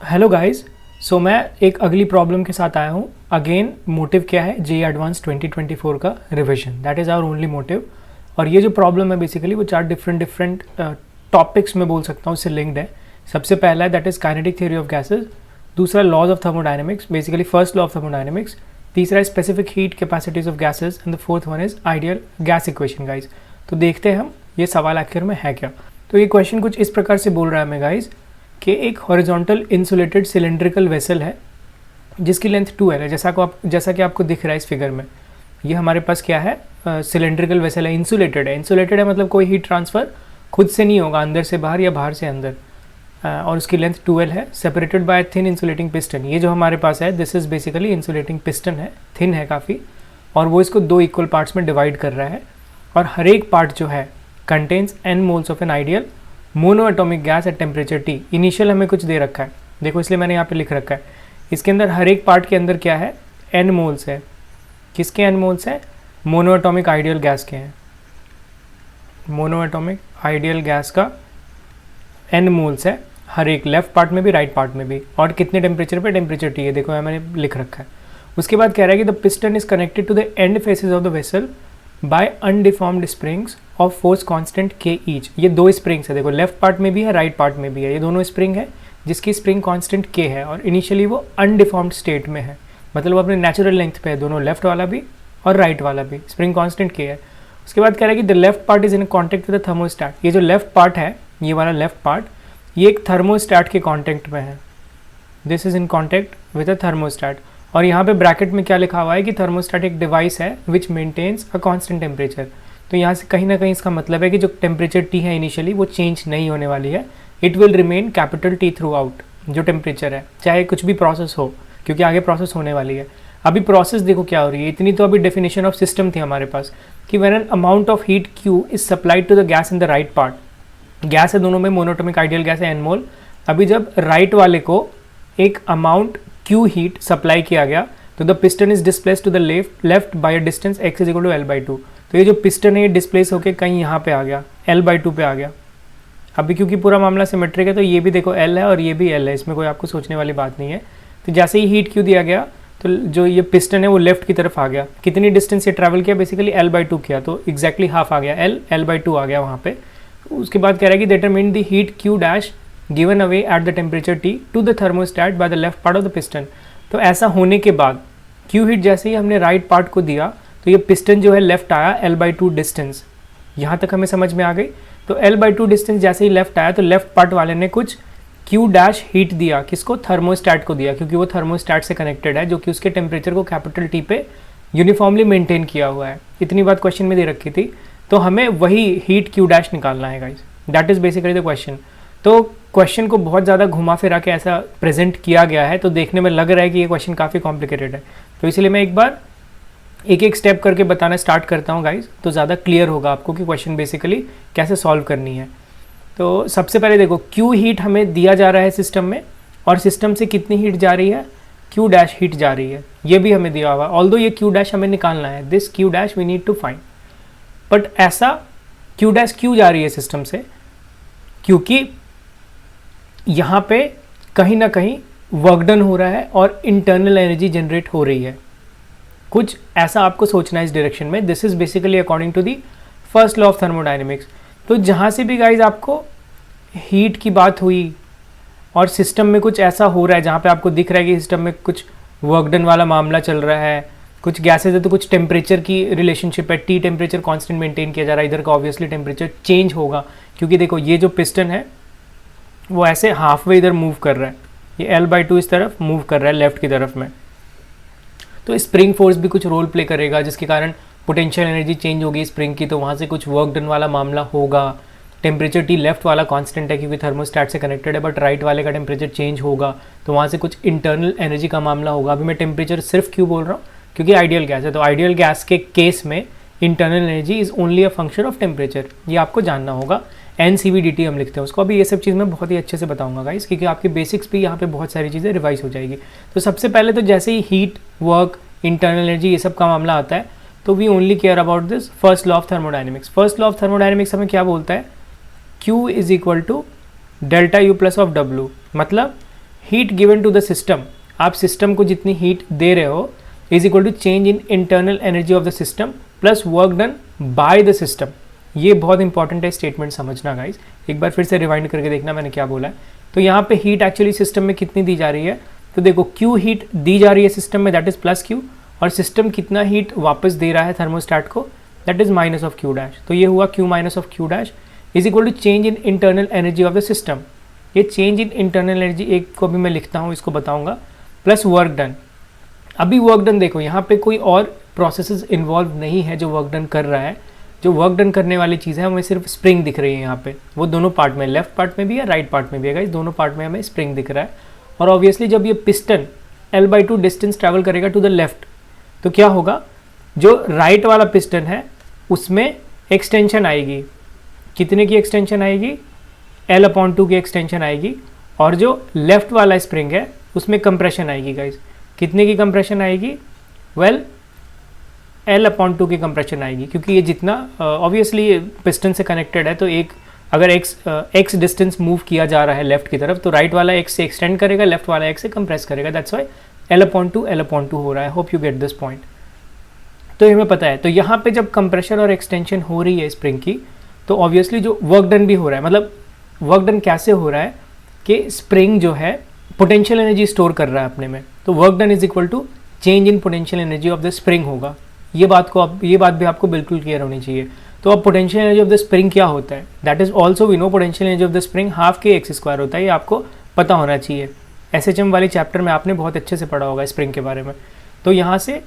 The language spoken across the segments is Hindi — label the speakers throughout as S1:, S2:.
S1: Hello guys. सो मैं एक अगली प्रॉब्लम के साथ आया हूँ। अगेन मोटिव क्या है, जेईई एडवांस 2024 का revision, that is our only motive. और ये जो प्रॉब्लम है बेसिकली वो चार डिफरेंट टॉपिक्स में बोल सकता हूँ उससे लिंक्ड है। सबसे पहला है that is kinetic theory of gases, दूसरा laws of thermodynamics, basically first law of thermodynamics, तीसरा specific heat capacities of gases and the fourth one is ideal gas equation guys. तो देखते हैं हम ये सवाल आखिर में है क्या। तो ये क्वेश्चन कुछ इस प्रकार से बोल रहा है हमें गाइज कि एक हॉरिजॉन्टल इंसुलेटेड सिलेंड्रिकल वेसल है जिसकी लेंथ 2L है, जैसा कि आपको दिख रहा है इस फिगर में। ये हमारे पास क्या है, सिलेंड्रिकल वेसल है, इंसुलेटेड है। इंसुलेटेड है मतलब कोई हीट ट्रांसफ़र खुद से नहीं होगा, अंदर से बाहर या बाहर से अंदर, और उसकी लेंथ 2L है, separated by thin insulating piston. ये जो हमारे पास है this is basically insulating piston है, थिन है काफ़ी, और वो इसको दो इक्वल पार्ट्स में डिवाइड कर रहा है। और हर एक पार्ट जो है contains n moles of an ideal mono atomic gas at temperature T। Initial हमें कुछ दे रखा है, देखो इसलिए मैंने यहाँ पे लिख रखा है। इसके अंदर हर एक पार्ट के अंदर क्या है, n मोल्स है। किसके n मोल्स है, मोनो एटॉमिक आइडियल गैस के हैं। मोनो एटॉमिक आइडियल गैस का n मोल्स है हर एक, लेफ्ट पार्ट में भी राइट पार्ट में भी। और कितने टेम्परेचर पे, टेम्परेचर T है, देखो यहाँ मैंने लिख रखा है। उसके बाद कह रहा है कि the piston is connected to the end faces of the vessel by undeformed springs of force constant k each. ये दो स्प्रिंग्स है, देखो लेफ्ट पार्ट में भी है राइट पार्ट में भी है, ये दोनों स्प्रिंग है जिसकी स्प्रिंग कांस्टेंट के है और इनिशियली वो अनडिफॉर्म्ड स्टेट में है, मतलब अपने नेचुरल लेंथ पे है, दोनों लेफ्ट वाला भी और राइट वाला भी, स्प्रिंग कांस्टेंट के है। उसके बाद कह रहा है कि the left part is in contact with the thermostat. ये जो लेफ्ट पार्ट है, ये वाला लेफ्ट पार्ट, ये एक थर्मोस्टैट के कॉन्टेक्ट में है। This is in contact with a thermostat. और यहाँ पे ब्रैकेट में क्या लिखा हुआ है कि थर्मोस्टैट एक डिवाइस है which maintains a constant temperature. तो यहाँ से कहीं ना कहीं इसका मतलब है कि जो टेम्परेचर T है इनिशियली वो चेंज नहीं होने वाली है, it will remain capital T through out. जो टेम्परेचर है चाहे कुछ भी प्रोसेस हो, क्योंकि आगे प्रोसेस होने वाली है। अभी प्रोसेस देखो क्या हो रही है, इतनी तो अभी डेफिनेशन ऑफ सिस्टम थी हमारे पास कि when an amount of heat Q is supplied to the gas in the right part. Gas है दोनों में, मोनोटोमिक आइडियल गैस है n मोल। अभी जब राइट वाले को एक अमाउंट Q हीट सप्लाई किया गया तो the piston is displace to the left by a distance x is equal to L/2। तो ये जो पिस्टन है ये डिस्प्लेस होकर कहीं यहाँ पे आ गया, L/2 पे आ गया। अभी क्योंकि पूरा मामला सिमेट्रिक है तो ये भी देखो L है और ये भी L है, इसमें कोई आपको सोचने वाली बात नहीं है। तो जैसे ही हीट Q दिया गया तो जो ये पिस्टन है वो लेफ्ट की तरफ आ गया। कितनी डिस्टेंस ये ट्रैवल किया, बेसिकली L/2 किया, तो एग्जैक्टली हाफ आ गया, L/2 आ गया वहाँ पे। उसके बाद कह रहा है कि determine the heat Q dash given away at the temperature T to the thermostat by the left part of the piston. तो ऐसा होने के बाद Q हीट जैसे ही हमने राइट पार्ट को दिया तो ये पिस्टन जो है लेफ्ट आया L/2 डिस्टेंस। यहाँ तक हमें समझ में आ गई। तो L/2 डिस्टेंस जैसे ही लेफ्ट आया तो लेफ्ट पार्ट वाले ने कुछ Q डैश हीट दिया, किसको, थर्मोस्टैट को दिया, क्योंकि वो थर्मोस्टैट से कनेक्टेड है जो कि उसके टेम्परेचर को कैपिटल T पे यूनिफॉर्मली मेंटेन किया हुआ है। इतनी बात क्वेश्चन में दे रखी थी, तो हमें वही हीट Q डैश निकालना है guys, that is basically the question. तो क्वेश्चन को बहुत ज़्यादा घुमा फिरा के ऐसा प्रेजेंट किया गया है तो देखने में लग रहा है कि ये क्वेश्चन काफ़ी कॉम्प्लिकेटेड है। तो इसलिए मैं एक बार एक एक स्टेप करके बताना स्टार्ट करता हूँ गाइज, तो ज़्यादा क्लियर होगा आपको कि क्वेश्चन बेसिकली कैसे सॉल्व करनी है। तो सबसे पहले देखो Q हीट हमें दिया जा रहा है सिस्टम में, और सिस्टम से कितनी हीट जा रही है, Q डैश हीट जा रही है, ये भी हमें दिया हुआ। ऑल्दो ये Q डैश हमें निकालना है, this Q dash we need to find, but ऐसा Q डैश क्यों जा रही है सिस्टम से, क्योंकि यहाँ पे कहीं ना कहीं वर्क डन हो रहा है और इंटरनल एनर्जी जनरेट हो रही है। कुछ ऐसा आपको सोचना है इस डायरेक्शन में। This is basically according to the first law of thermodynamics. तो जहाँ से भी गाइज आपको हीट की बात हुई और सिस्टम में कुछ ऐसा हो रहा है जहाँ पे आपको दिख रहा है कि सिस्टम में कुछ वर्क डन वाला मामला चल रहा है, कुछ गैसेज है तो कुछ टेम्परेचर की रिलेशनशिप है, T टेम्परेचर कॉन्स्टेंट मेंटेन किया जा रहा है, इधर का ऑब्वियसली टेम्परेचर चेंज होगा, क्योंकि देखो ये जो पिस्टन है वो ऐसे हाफ वे इधर मूव कर रहा है, ये L/2 इस तरफ मूव कर रहा है लेफ्ट की तरफ में। तो स्प्रिंग फोर्स भी कुछ रोल प्ले करेगा जिसके कारण पोटेंशियल एनर्जी चेंज होगी स्प्रिंग की, तो वहाँ से कुछ वर्क डन वाला मामला होगा। टेम्परेचर T लेफ्ट वाला कांस्टेंट है क्योंकि थर्मोस्टैट से कनेक्टेड है, बट राइट वाले का टेम्परेचर चेंज होगा तो वहाँ से कुछ इंटरनल एनर्जी का मामला होगा। अभी मैं टेम्परेचर सिर्फ क्यों बोल रहा हूँ, क्योंकि आइडियल गैस है, तो आइडियल गैस के केस में internal energy is only a function of temperature, ये आपको जानना होगा। NCVDT हम लिखते हैं उसको। अभी ये सब चीज़ मैं बहुत ही अच्छे से बताऊंगा गाइस, क्योंकि आपकी बेसिक्स भी यहाँ पे बहुत सारी चीज़ें रिवाइज हो जाएगी। तो सबसे पहले तो जैसे ही हीट, वर्क, इंटरनल एनर्जी ये सब का मामला आता है तो we only care about this first law of thermodynamics. First law of thermodynamics हमें क्या बोलता है, Q is equal to delta U plus of W, मतलब heat given to the system, आप सिस्टम को जितनी हीट दे रहे हो is equal to change in internal energy of the system plus work done by the system. ये बहुत इंपॉर्टेंट है स्टेटमेंट समझना गाइज, एक बार फिर से रिवाइंड करके देखना मैंने क्या बोला है। तो यहाँ पे हीट एक्चुअली सिस्टम में कितनी दी जा रही है, तो देखो क्यू हीट दी जा रही है सिस्टम में, दैट इज प्लस क्यू, और सिस्टम कितना हीट वापस दे रहा है थर्मोस्टैट को, that is minus of Q dash. तो ये हुआ Q minus of Q dash is equal to change in internal energy of the system. ये चेंज इन इंटरनल एनर्जी एक को भी मैं लिखता हूँ, इसको बताऊंगा, प्लस वर्क डन। अभी वर्क डन देखो यहाँ पे कोई और प्रोसेसेस इन्वॉल्व नहीं है जो वर्क डन कर रहा है, जो वर्क डन करने वाली चीज़ है हमें सिर्फ स्प्रिंग दिख रही है यहाँ पे, वो दोनों पार्ट में, लेफ्ट पार्ट में भी है राइट पार्ट में भी है गाइस, दोनों पार्ट में हमें स्प्रिंग दिख रहा है। और ऑब्वियसली जब ये पिस्टन L/2 डिस्टेंस ट्रैवल करेगा टू द लेफ्ट, तो क्या होगा, जो राइट वाला पिस्टन है उसमें एक्सटेंशन आएगी, कितने की एक्सटेंशन आएगी, L/2 की एक्सटेंशन आएगी, और जो लेफ्ट वाला स्प्रिंग है उसमें कंप्रेशन आएगी गाइस, कितने की कंप्रेशन आएगी, वेल L/2 की कंप्रेशन आएगी, क्योंकि ये जितना ऑब्वियसली पिस्टन से कनेक्टेड है, तो एक अगर x डिस्टेंस मूव किया जा रहा है लेफ्ट की तरफ, तो राइट वाला x से एक्सटेंड करेगा, लेफ्ट वाला x से कंप्रेस करेगा, दैट्स वाई L/2 हो रहा है। Hope you get this point. तो ये हमें पता है। तो यहाँ पे जब कंप्रेशन और एक्सटेंशन हो रही है स्प्रिंग की, तो ऑब्वियसली जो वर्क डन भी हो रहा है, मतलब वर्क डन कैसे हो रहा है कि स्प्रिंग जो है पोटेंशियल एनर्जी स्टोर कर रहा है अपने में, तो work done is equal to change in potential energy of the spring होगा। ये बात भी आपको बिल्कुल क्लियर होनी चाहिए। तो अब potential energy of the spring क्या होता है, that is also we know potential energy of the spring half k x square होता है, ये आपको पता होना चाहिए। SHM वाली चैप्टर में आपने बहुत अच्छे से पढ़ा होगा स्प्रिंग के बारे में। तो यहाँ से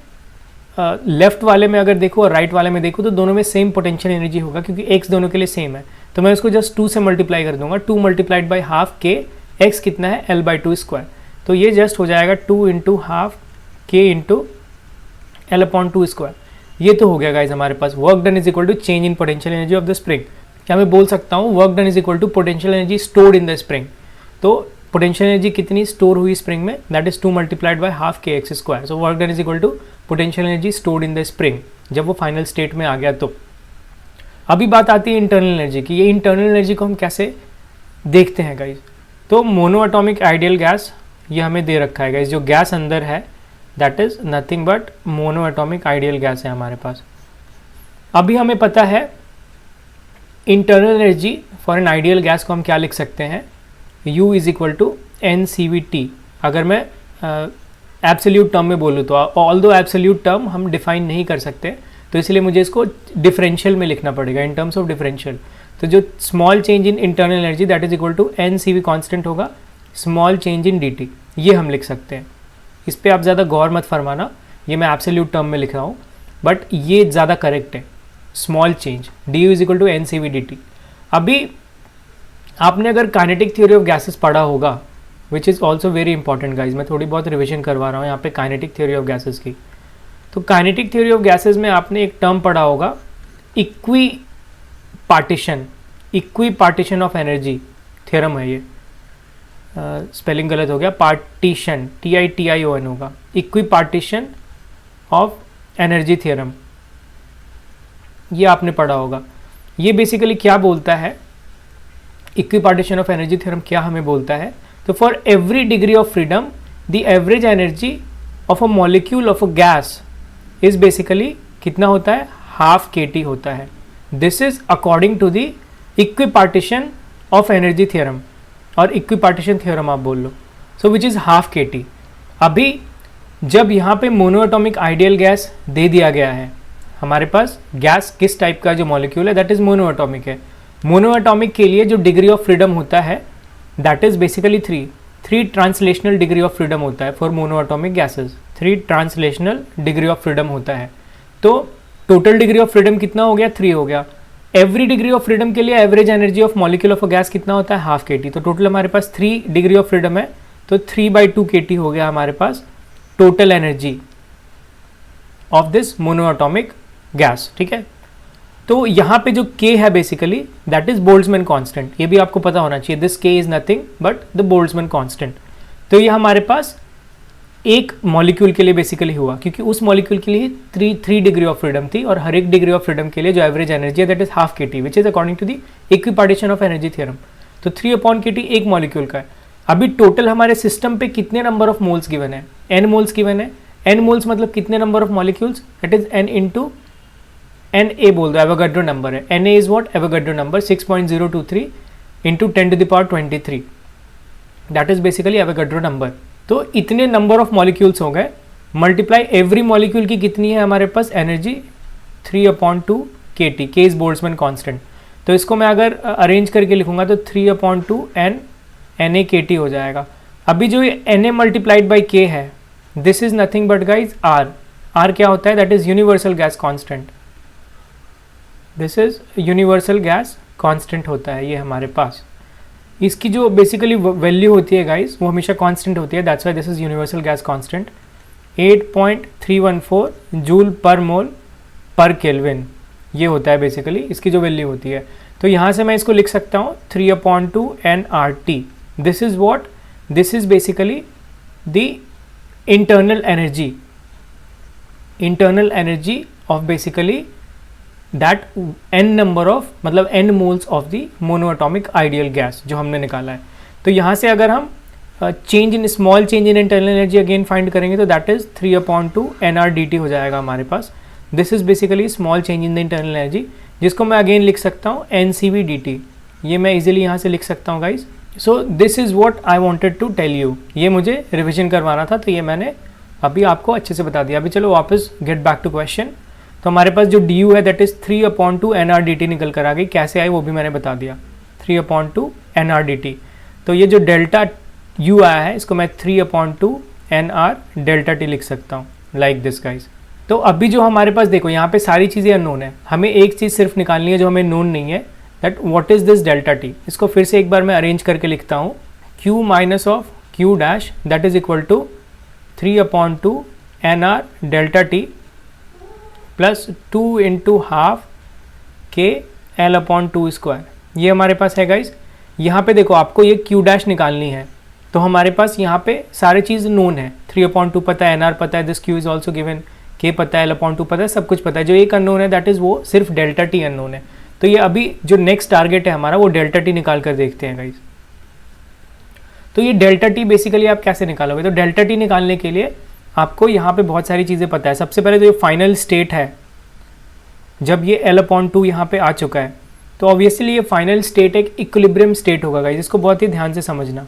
S1: लेफ्ट वाले में अगर देखो और राइट वाले में देखो तो दोनों में सेम पोटेंशियल एनर्जी होगा, क्योंकि एक्स दोनों के लिए सेम है। तो मैं इसको जस्ट 2 से मल्टीप्लाई कर दूंगा, 2 multiplied by half k, x कितना है L/2 स्क्वायर, तो ये जस्ट हो जाएगा 2 into half k into L/2 square. ये तो हो गया गाइज हमारे पास work done is equal to change in potential energy of the spring. क्या मैं बोल सकता हूँ work done is equal to potential energy stored in the spring. तो पोटेंशियल एनर्जी कितनी स्टोर हुई स्प्रिंग में, that is 2 multiplied by half k x square. So work done is equal to potential energy stored in the spring, जब वो फाइनल स्टेट में आ गया। तो अभी बात आती है इंटरनल एनर्जी की। ये इंटरनल एनर्जी को हम कैसे देखते हैं गाइज, तो मोनो एटॉमिक आइडियल गैस ये हमें दे रखा है गाइज, जो गैस अंदर है that is nothing but mono atomic ideal gas है हमारे पास। अभी हमें पता है internal energy for an ideal gas को हम क्या लिख सकते हैं, U is equal to NCV/T। अगर मैं एब्सोल्यूट टर्म में बोलूँ तो, ऑल्दो एब्सोल्यूट टर्म हम डिफाइन नहीं कर सकते, तो इसलिए मुझे इसको डिफरेंशियल में लिखना पड़ेगा, इन टर्म्स ऑफ डिफरेंशियल। तो जो small change in internal energy that is equal to NCV constant होगा, स्मॉल चेंज इन DT, ये हम लिख सकते हैं। इस पर आप ज़्यादा गौर मत फरमाना, ये मैं एब्सोल्यूट टर्म में लिख रहा हूँ, बट ये ज़्यादा करेक्ट है, small change, DU is equal to NCV/DT। अभी आपने अगर काइनेटिक थ्योरी ऑफ गैसेस पढ़ा होगा, which is also very important guys, मैं थोड़ी बहुत रिविजन करवा रहा हूँ यहाँ पे काइनेटिक थ्योरी ऑफ गैसेस की। तो काइनेटिक थ्योरी ऑफ गैसेस में आपने एक टर्म पढ़ा होगा equipartition of energy theorem है ये, स्पेलिंग गलत हो गया, पार्टीशन TITION होगा, equipartition of energy theorem, ये आपने पढ़ा होगा। ये बेसिकली क्या बोलता है, equipartition of energy theorem क्या हमें बोलता है, तो for every degree of freedom the average energy of a molecule of a gas is basically कितना होता है, हाफ kT होता है। This is according to the equipartition of energy theorem, और इक्वी पार्टीशन थ्योरम आप बोल लो, सो विच इज़ हाफ kT। अभी जब यहाँ पे मोनो एटॉमिक आइडियल गैस दे दिया गया है, हमारे पास गैस किस टाइप का जो मॉलिक्यूल है दैट इज मोनो एटॉमिक है। मोनो एटॉमिक के लिए जो डिग्री ऑफ फ्रीडम होता है that is basically 3 translational degree of freedom होता है for mono atomic gases, 3 translational degree of freedom होता है। तो टोटल डिग्री ऑफ फ्रीडम कितना हो गया, 3 हो गया। एवरी डिग्री ऑफ फ्रीडम के लिए average energy of molecule of a gas कितना होता है, हाफ kT। तो टोटल हमारे पास 3 डिग्री ऑफ फ्रीडम है, तो 3/2 kT हो गया हमारे पास total energy of this monoatomic gas, ठीक है। तो यहाँ पे जो K है basically that is Boltzmann constant, ये भी आपको पता होना चाहिए, this K is nothing but the Boltzmann constant. तो ये हमारे पास एक मॉलिक्यूल के लिए बेसिकली हुआ, क्योंकि उस मॉलिक्यूल के लिए 3 डिग्री ऑफ फ्रीडम थी, और हर एक डिग्री ऑफ फ्रीडम के लिए जो एवरेज एनर्जी है that is half kT, which is according to the equipartition of energy theorem. तो 3/kT एक मॉलिक्यूल का है। अभी टोटल हमारे सिस्टम पे कितने नंबर ऑफ मोल्स गिवन है, n मोल्स गिवन है। n मोल्स मतलब कितने number of molecules, that is n into N A बोल दो, एवोगाड्रो नंबर है। N A is what, Avogadro number 6.023 into 10⁻23, that is basically Avogadro number. तो इतने नंबर ऑफ मॉलिक्यूल्स हो गए, मल्टीप्लाई एवरी मॉलिक्यूल की कितनी है हमारे पास एनर्जी, 3/2 kT, के इज बोल्ट्जमैन कांस्टेंट। तो इसको मैं अगर अरेंज करके लिखूंगा तो 3/2 NA kT हो जाएगा। अभी जो ये NA मल्टीप्लाइड बाई K है, this is nothing but guys R क्या होता है, that is universal gas constant. This is universal gas constant होता है ये हमारे पास। इसकी जो बेसिकली वैल्यू होती है गाइज वो हमेशा कांस्टेंट होती है, that's why this is universal gas constant. 8.314 joule per mole पर केल्विन, ये होता है बेसिकली इसकी जो वैल्यू होती है। तो यहाँ से मैं इसको लिख सकता हूँ 3/2 nRT। This is what, this is basically the internal energy of basically that n number of, मतलब n moles of the monoatomic ideal gas जो हमने निकाला है। तो यहाँ से अगर हम small change in internal energy again find करेंगे तो दैट इज 3/2 nRDT हो जाएगा हमारे पास। This is basically small change in the internal energy, जिसको मैं अगेन लिख सकता हूँ NCV/dt। ये मैं इजीली यहाँ से लिख सकता हूँ guys. So this is what I wanted to tell you, ये मुझे रिविजन करवाना था, तो ये मैंने अभी आपको अच्छे से बता दिया। अभी चलो वापस गेट बैक टू क्वेश्चन। तो हमारे पास जो du है दैट इज 3/2 nRDT निकल कर आ गई, कैसे आई वो भी मैंने बता दिया, 3/2 nRDT। तो ये जो डेल्टा u आया है इसको मैं 3/2 nR∆T लिख सकता हूँ, लाइक दिस गाइज। तो अभी जो हमारे पास देखो यहाँ पे सारी चीज़ें अननोन है, हमें एक चीज़ सिर्फ निकालनी है जो हमें नोन नहीं है, that what is this ∆T। इसको फिर से एक बार मैं अरेंज करके लिखता हूँ, Q minus of Q dash that is equal to 3/2 nR∆T plus 2 into half k L/2 square, ये हमारे पास है गाइज। यहाँ पे देखो आपको ये Q डैश निकालनी है, तो हमारे पास यहाँ पे सारी चीज़ नोन है, 3/2 पता है, NR पता है, this Q is also given, K पता है, L/2 पता है, सब कुछ पता है। जो एक अननोन है दैट इज़ वो सिर्फ ∆T अननोन है। तो ये अभी जो नेक्स्ट टारगेट है हमारा वो ∆T निकाल कर देखते हैं गाइज। तो ये ∆T बेसिकली आप कैसे निकालोगे, तो ∆T निकालने के लिए आपको यहाँ पे बहुत सारी चीज़ें पता है। सबसे पहले तो ये फाइनल स्टेट है, जब ये L/2 यहाँ पे आ चुका है तो ऑब्वियसली ये फाइनल स्टेट एक इक्विलिब्रियम स्टेट होगा गाइज, इसको बहुत ही ध्यान से समझना।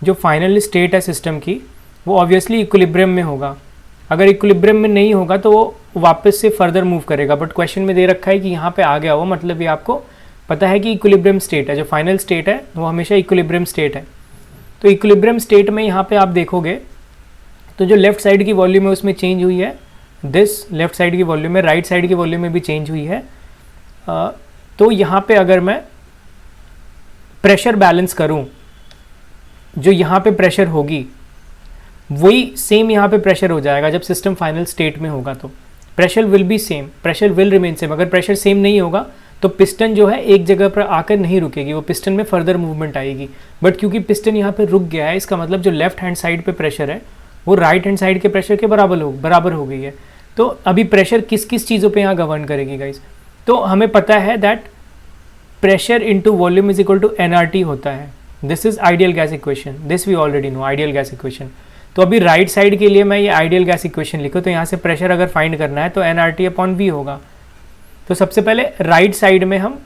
S1: जो फाइनल स्टेट है सिस्टम की वो ऑब्वियसली इक्विलिब्रियम में होगा, अगर इक्विलिब्रियम में नहीं होगा तो वो वापस से फर्दर मूव करेगा, बट क्वेश्चन में दे रखा है कि यहाँ पे आ गया हो, मतलब ये आपको पता है कि इक्विलिब्रियम स्टेट है, जो फाइनल स्टेट है वो हमेशा इक्विलिब्रियम स्टेट है। तो इक्विलिब्रियम स्टेट में यहाँ पे आप देखोगे तो जो लेफ्ट साइड की वॉल्यूम है उसमें चेंज हुई है, दिस लेफ्ट साइड की वॉल्यूम में, राइट साइड की वॉल्यूम में भी चेंज हुई है। तो यहाँ पे अगर मैं प्रेशर बैलेंस करूँ, जो यहाँ पे प्रेशर होगी वही सेम यहाँ पे प्रेशर हो जाएगा जब सिस्टम फाइनल स्टेट में होगा। तो pressure will be same, pressure will remain same. अगर प्रेशर सेम नहीं होगा तो पिस्टन जो है एक जगह पर आकर नहीं रुकेगी, वो पिस्टन में फर्दर मूवमेंट आएगी। बट क्योंकि पिस्टन यहाँ पे रुक गया है, इसका मतलब जो लेफ्ट हैंड साइड पे प्रेशर है वो राइट हैंड साइड के प्रेशर के बराबर हो गई है। तो अभी प्रेशर किस किस चीज़ों पे यहाँ गवर्न करेगी गाइज, तो हमें पता है that pressure into volume is equal to nRT होता है। This is ideal gas equation, this we already know, ideal gas equation. तो अभी राइट साइड के लिए मैं ये आइडियल गैस इक्वेशन लिखूँ तो यहाँ से प्रेशर अगर फाइंड करना है तो nRT/V होगा। तो सबसे पहले राइट साइड में हम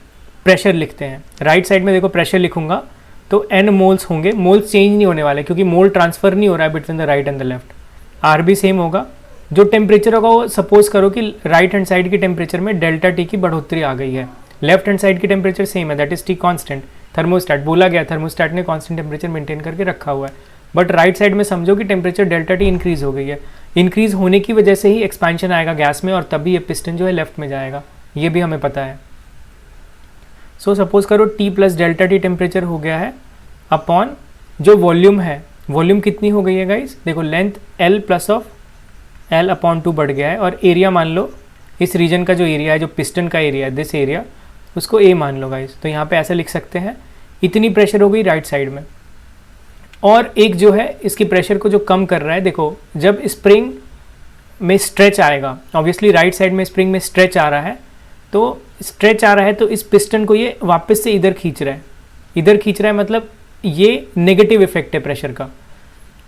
S1: प्रेशर लिखते हैं। राइट साइड में देखो प्रेशर लिखूंगा तो n मोल्स होंगे, मोल्स चेंज नहीं होने वाले क्योंकि मोल ट्रांसफर नहीं हो रहा है between the right and the left. R भी सेम होगा, जो टेम्परेचर होगा वो सपोज करो कि राइट हैंड साइड की टेम्परेचर में ∆T की बढ़ोतरी आ गई है, लेफ्ट हैंड साइड की टेम्परेचर सेम है, that is T constant. Thermostat बोला गया, थर्मोस्टैट ने कांस्टेंट टेम्परेचर मेंटेन करके रखा हुआ है, बट राइट साइड में समझो कि टेम्परेचर ∆T इंक्रीज हो गई है। इंक्रीज होने की वजह से ही एक्सपेंशन आएगा गैस में और तभी ये पिस्टन जो है लेफ्ट में जाएगा, ये भी हमें पता है। सो सपोज करो T प्लस ∆T टेम्परेचर हो गया है अपॉन जो वॉल्यूम है, वॉल्यूम कितनी हो गई है गाइज, देखो length L plus of L/2 बढ़ गया है, और एरिया मान लो इस रीजन का जो एरिया है, जो पिस्टन का एरिया है, दिस एरिया, उसको A मान लो गाइज। तो यहाँ पे ऐसे लिख सकते हैं, इतनी प्रेशर हो गई राइट साइड में। और एक जो है इसकी प्रेशर को जो कम कर रहा है, देखो जब स्प्रिंग में स्ट्रेच आएगा, ऑब्वियसली राइट साइड में स्प्रिंग में स्ट्रेच आ रहा है, तो स्ट्रेच आ रहा है तो इस पिस्टन को ये वापस से इधर खींच रहा है, इधर खींच रहा है मतलब ये नेगेटिव इफेक्ट है प्रेशर का।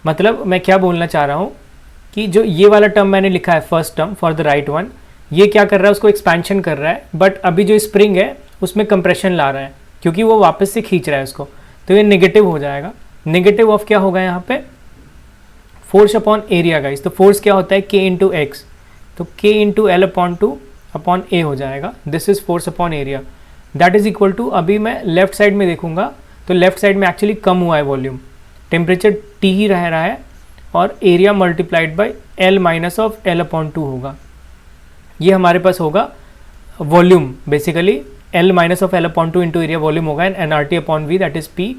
S1: मतलब मैं क्या बोलना चाह रहा हूँ कि जो ये वाला टर्म मैंने लिखा है first term for the right one, ये क्या कर रहा है, उसको एक्सपेंशन कर रहा है, बट अभी जो स्प्रिंग है उसमें कंप्रेशन ला रहा है क्योंकि वो वापस से खींच रहा है उसको, तो ये नेगेटिव हो जाएगा। नेगेटिव ऑफ क्या होगा यहाँ पे, फोर्स अपॉन एरिया गाइस। तो फोर्स क्या होता है, के इंटू एक्स, तो k into L upon two upon A हो जाएगा। This is force upon area, that is equal to, अभी मैं लेफ्ट साइड में देखूंगा तो लेफ्ट साइड में एक्चुअली कम हुआ है वॉल्यूम, टेम्परेचर टी ही रह रहा है और area multiplied by L minus of L upon two होगा। ये हमारे पास होगा volume, basically L minus of L upon two into area volume होगा, and N R T upon V that is P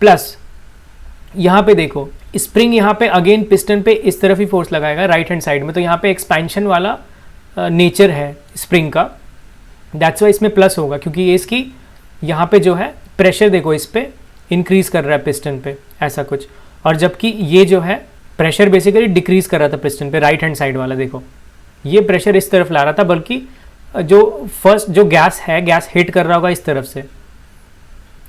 S1: plus. यहाँ पे देखो स्प्रिंग यहाँ पे अगेन पिस्टन पे इस तरफ ही फोर्स लगाएगा राइट हैंड साइड में, तो यहाँ पे एक्सपेंशन वाला नेचर है स्प्रिंग का, दैट्स वाई इसमें प्लस होगा क्योंकि ये इसकी यहाँ पे जो है प्रेशर देखो इस पे इंक्रीज कर रहा है पिस्टन पे ऐसा कुछ, और जबकि ये जो है प्रेशर बेसिकली डिक्रीज कर रहा था पिस्टन पे राइट हैंड साइड वाला, देखो ये प्रेशर इस तरफ ला रहा था, बल्कि जो फर्स्ट जो गैस है गैस हिट कर रहा होगा इस तरफ से,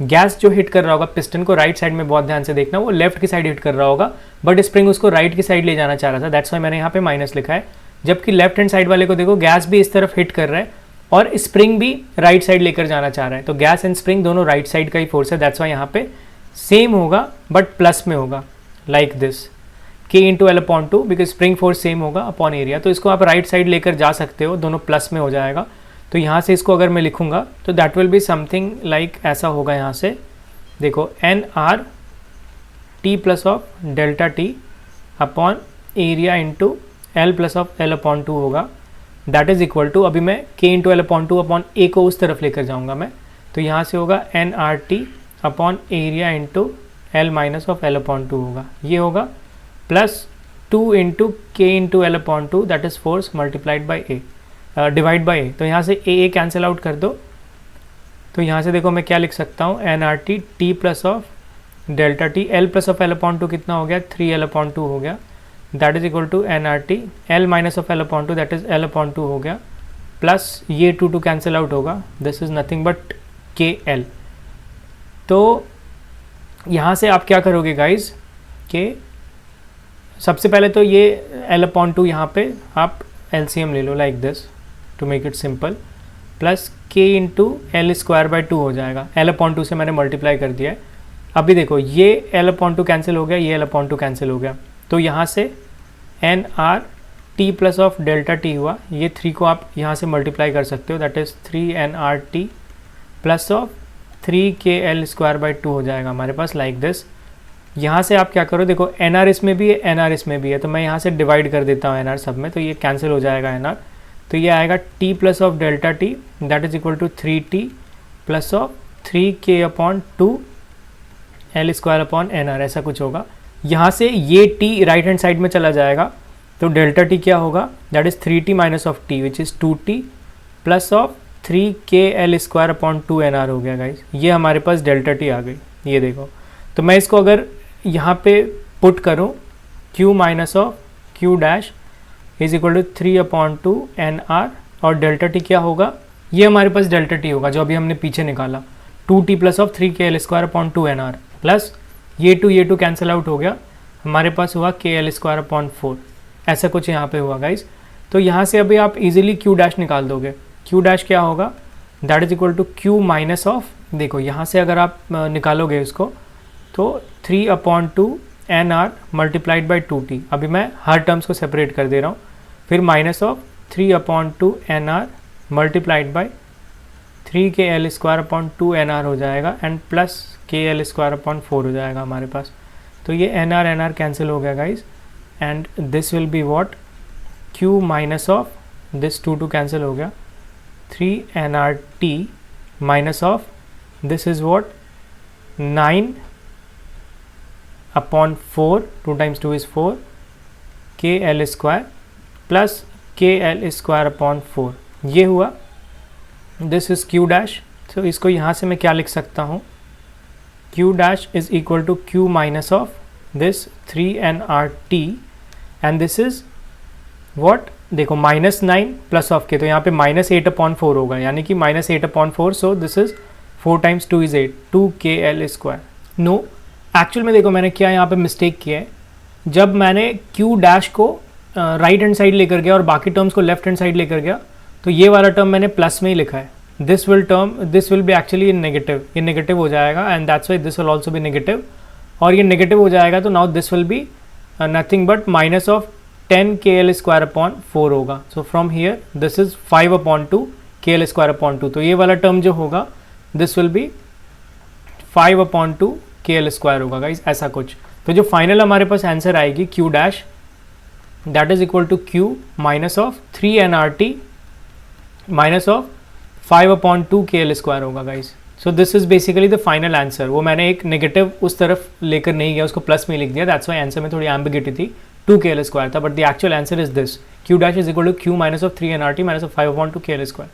S1: गैस जो हिट कर रहा होगा पिस्टन को राइट साइड में, बहुत ध्यान से देखना, वो लेफ्ट की साइड हिट कर रहा होगा बट स्प्रिंग उसको राइट की साइड ले जाना चाह रहा था, दैट्स वाई मैंने यहाँ पे माइनस लिखा है। जबकि लेफ्ट हैंड साइड वाले को देखो गैस भी इस तरफ हिट कर रहा है और स्प्रिंग भी राइट साइड लेकर जाना चाह रहा है, तो गैस एंड स्प्रिंग दोनों राइट साइड का ही फोर्स है, दैट्स वाई यहाँ पे सेम होगा बट प्लस में होगा, लाइक दिस के into L upon to, because spring force same होगा अपॉन एरिया, तो इसको आप राइट साइड लेकर जा सकते हो, दोनों प्लस में हो जाएगा। तो यहाँ से इसको अगर मैं लिखूंगा तो that will be something like ऐसा होगा, यहाँ से देखो N R T plus of delta T upon area into L plus of L upon two होगा, दैट इज इक्वल टू, अभी मैं k into L upon two upon A को उस तरफ लेकर जाऊँगा मैं, तो यहाँ से होगा N R T upon area into L minus of L upon two होगा, ये होगा plus 2 into k into L upon two that is force multiplied by A divide by A, तो यहाँ से ए कैंसिल आउट कर दो, तो यहाँ से देखो मैं क्या लिख सकता हूँ, N R T T plus of delta T L plus of L upon two कितना हो गया 3 एल अपॉन टू हो गया, that is equal to N R T L minus of L upon two that is L upon two हो गया, प्लस ये 2 कैंसिल आउट होगा, this is nothing but k L. तो यहाँ से आप क्या करोगे गाइज कि सबसे पहले तो ये एल अपॉन टू यहाँ पे आप एलसीएम ले लो like this to make it simple, plus k into L square by two हो जाएगा, एल अपॉन टू से मैंने मल्टीप्लाई कर दिया है। अभी देखो ये एल अपॉन टू कैंसिल हो गया, ये एल अपॉन टू कैंसिल हो गया, तो यहाँ से N R T plus of delta T हुआ, ये 3 को आप यहाँ से मल्टीप्लाई कर सकते हो, that is 3 N R T plus of 3 के एल स्क्वायर बाई टू हो जाएगा हमारे पास लाइक दिस। यहाँ से आप क्या करो, देखो एन आर इसमें भी है एन आर इसमें भी है, तो मैं यहाँ से डिवाइड कर देता हूँ एन आर सब में, तो ये कैंसिल हो जाएगा एन आर, तो ये आएगा T plus of delta T that is equal to 3t plus of 3k upon 2 L square upon N R, ऐसा कुछ होगा। यहाँ से ये t राइट हैंड साइड में चला जाएगा, तो डेल्टा टी क्या होगा, that is 3t minus of T which is 2t plus of 3k L square upon 2 N R हो गया गाइज, ये हमारे पास डेल्टा टी आ गई, ये देखो। तो मैं इसको अगर यहाँ पे पुट करूँ q minus of q dash is equal to 3 upon 2 N R, और डेल्टा टी क्या होगा, ये हमारे पास डेल्टा टी होगा जो अभी हमने पीछे निकाला, 2t plus of 3k L square upon 2 N R, plus ये 2 कैंसिल आउट हो गया, हमारे पास हुआ के एल स्क्वायर अपॉन 4, ऐसा कुछ यहाँ पे हुआ गाइज। तो यहाँ से अभी आप इजीली q डैश निकाल दोगे, q डैश क्या होगा, that is equal to q minus of, देखो यहाँ से अगर आप निकालोगे इसको तो 3 upon 2 N R multiplied by 2t, अभी मैं हर टर्म्स को सेपरेट कर दे रहा हूँ, फिर minus of 3 upon 2 N R multiplied by 3 के L square upon 2 N R हो जाएगा, and plus K L square upon 4 हो जाएगा हमारे पास। तो ये एन आर कैंसिल हो गया guys, and this will be what, q minus of this 2 cancel हो गया, 3 N R T minus of this is what 9 upon 4, 2 times 2 is 4 K L square plus K L square upon 4, ये हुआ, दिस इज q डैश। तो इसको यहाँ से मैं क्या लिख सकता हूँ, q dash is equal to q minus of this 3 N R T, and this is what, देखो -9 प्लस ऑफ के, तो यहाँ पे -8 अपॉन 4 होगा, यानी कि -8 upon 4, so this is 4 times 2 is 8, 2 के एल स्क्वायर, नो, एक्चुअल में देखो मैंने क्या यहाँ पे मिस्टेक किया है, जब मैंने क्यू डैश को राइट हैंड साइड लेकर गया और बाकी टर्म्स को लेफ्ट हैंड साइड लेकर गया, तो ये वाला टर्म मैंने प्लस में ही लिखा है. This will B actually in negative, ये नेगेटिव हो जाएगा and that's why this will also be negative, और ये नेगेटिव हो जाएगा तो now this will be nothing but minus of 10 KL² होगा. So from here this is 5/2 KL²/2. तो ये वाला टर्म जो होगा दिस विल बी 5/2 KL² होगा गाइज, ऐसा कुछ. तो जो फाइनल हमारे पास आंसर आएगी q dash that is equal to q minus of 3 nRT minus of 5/2 KL² होगा guys. So this is basically the final answer. वो मैंने एक नेगेटिव उस तरफ लेकर नहीं गया, उसको प्लस में लिख दिया, दैट्स वाई आंसर में थोड़ी एम्बिगिटी थी, 2 KL² था, but the actual answer is this, q dash is equal to q minus of 3 nRT minus of 5/2 KL².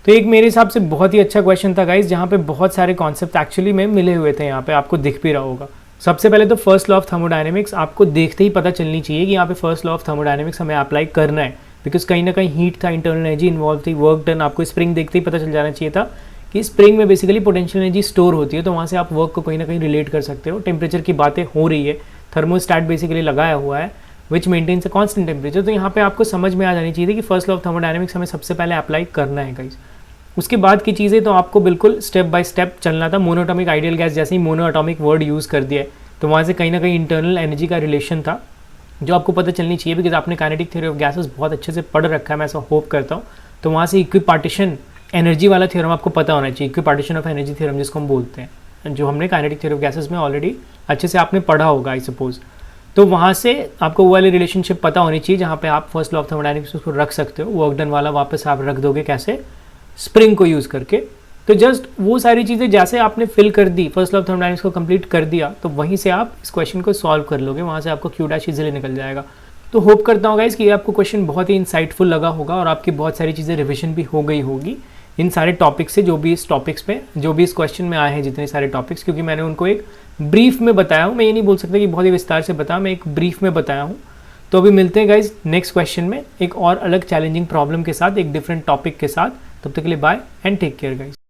S1: तो एक मेरे हिसाब से बहुत ही अच्छा क्वेश्चन था गाइज, जहाँ पे बहुत सारे कॉन्सेप्ट एक्चुअली में मिले हुए थे, यहाँ पे आपको दिख भी रहा होगा. सबसे पहले तो फर्स्ट लॉ ऑफ थर्मोडायनेमिक्स आपको देखते ही पता चलनी चाहिए कि यहाँ पे फर्स्ट लॉ ऑफ थर्मोडायनेमिक्स हमें अप्लाई करना है, बिकॉज कहीं ना कहीं हीट था, इंटरनल एनर्जी इन्वॉल्व थी, वर्क डन. आपको स्प्रिंग देखते ही पता चल जाना चाहिए था कि स्प्रिंग में बेसिकली पोटेंशियल एनर्जी स्टोर होती है, तो वहाँ से आप वर्क को कहीं ना कहीं रिलेट कर सकते हो. टेम्परेचर की बातें हो रही है, थर्मोस्टैट बेसिकली लगाया हुआ है which maintains a constant temperature. तो यहाँ पे आपको समझ में आ जानी चाहिए कि फर्स्ट लॉ ऑफ थर्मोडायनेमिक्स हमें सबसे पहले अप्लाई करना है गाइस. उसके बाद की चीज़ें तो आपको बिल्कुल स्टेप बाय स्टेप चलना था. मोनोटॉमिक आइडियल गैस, जैसे ही मोनोएटॉमिक वर्ड यूज़ कर दिया है तो वहाँ से कहीं ना कहीं इंटरनल एनर्जी का रिलेशन था जो आपको पता चलनी चाहिए, बिकॉज आपने काइनेटिक थ्योरी ऑफ गैसेस बहुत अच्छे से पढ़ रखा है, मैं ऐसा होप करता हूँ. तो वहाँ से इक्विपार्टीशन एनर्जी वाला थ्योरम आपको पता होना चाहिए, इक्विपार्टीशन ऑफ एनर्जी थ्योरम जिसको हम बोलते हैं, जो हमने काइनेटिक थ्योरी ऑफ गैसेस में ऑलरेडी अच्छे से आपने पढ़ा होगा आई सपोज. तो वहाँ से आपको वो वाली रिलेशनशिप पता होनी चाहिए जहाँ पे आप फर्स्ट लॉ ऑफ थर्मोडायनेमिक्स उसको रख सकते हो. वर्क डन वाला वापस आप रख दोगे कैसे, स्प्रिंग को यूज़ करके. तो जस्ट वो सारी चीज़ें जैसे आपने फिल कर दी, फर्स्ट लॉ ऑफ थर्मोडायनेमिक्स को कंप्लीट कर दिया, तो वहीं से आप इस क्वेश्चन को सॉल्व कर लोगे, वहाँ से आपको क्यू डैश इजीली निकल जाएगा. तो होप करता हूँ गाइस कि ये आपको क्वेश्चन बहुत ही इंसाइटफुल लगा होगा और आपकी बहुत सारी चीज़ें रिविजन भी हो गई होगी इन सारे टॉपिक्स से, जो भी इस टॉपिक्स पे, जो भी इस क्वेश्चन में आए हैं जितने सारे टॉपिक्स, क्योंकि मैंने उनको एक ब्रीफ में बताया हूँ. मैं ये नहीं बोल सकता कि बहुत ही विस्तार से बताया, मैं एक ब्रीफ में बताया हूँ. तो अभी मिलते हैं गाइज नेक्स्ट क्वेश्चन में एक और अलग चैलेंजिंग प्रॉब्लम के साथ, एक डिफरेंट टॉपिक के साथ. तब तक के लिए bye and take care guys.